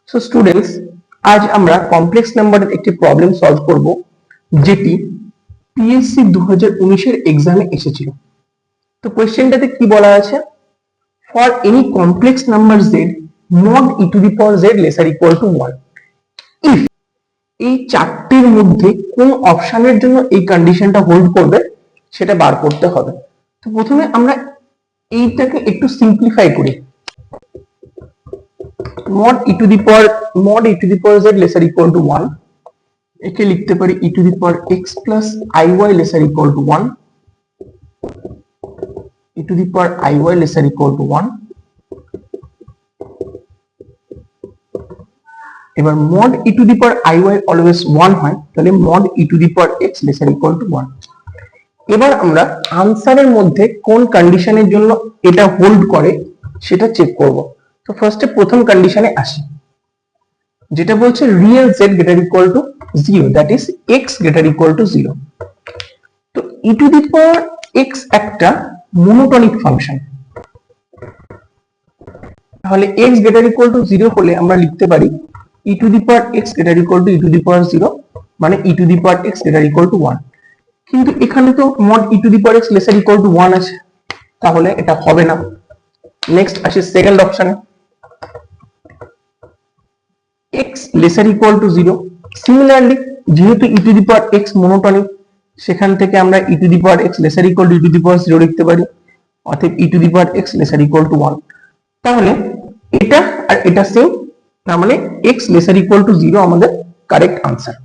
So students, আজ আমরা complex নাম্বারের একটি প্রবলেম সলভ করব যেটি পিএসসি 2019 এর এক্সামে এসেছিল। তো কোশ্চেনটাতে কি বলা আছে, for any complex number z mod e to the power z lesser equal to 1 if এই চারটির মধ্যে কোন অপশনের জন্য এই কন্ডিশনটা হোল্ড করবে সেটা বার করতে হবে। তো প্রথমে আমরা এইটাকে একটু সিম্পলিফাই করি। mod e to the power z lesser equal to 1 একে লিখতে পারি e to the power x plus iy lesser equal to 1, e to the power iy lesser equal to 1। এবার mod e to the power iy always 1 হয়, তাহলে mod e to the power x lesser equal to 1। এবার আমরা আনসারের মধ্যে কোন কন্ডিশনের জন্য এটা হোল্ড করে সেটা চেক করব। তো ফার্স্টে প্রথম কন্ডিশনে আসি, যেটা বলছে real z greater equal to 0, that is x greater equal to 0। তো e to the power x একটা মনোটনিক ফাংশন, তাহলে x greater equal to 0 হলে আমরা লিখতে পারি e to the power x greater equal to e to the power 0, মানে e to the power x greater equal to 1। কিন্তু এখানে তো mod e to the power x lesser equal to 1 আছে, তাহলে এটা হবে না। নেক্সট আসি সেকেন্ড অপশনে, x lesser equal to 0। Similarly যেহেতু e to the power x monotonic, সেখান থেকে আমরা e to the power x lesser equal to e to the power 0 লিখতে পারি, অতএব e to the power x lesser equal to 1। তাহলে এটা আর এটা সেম, তার মানে x lesser equal to 0 আমাদের কারেক্ট আনসার।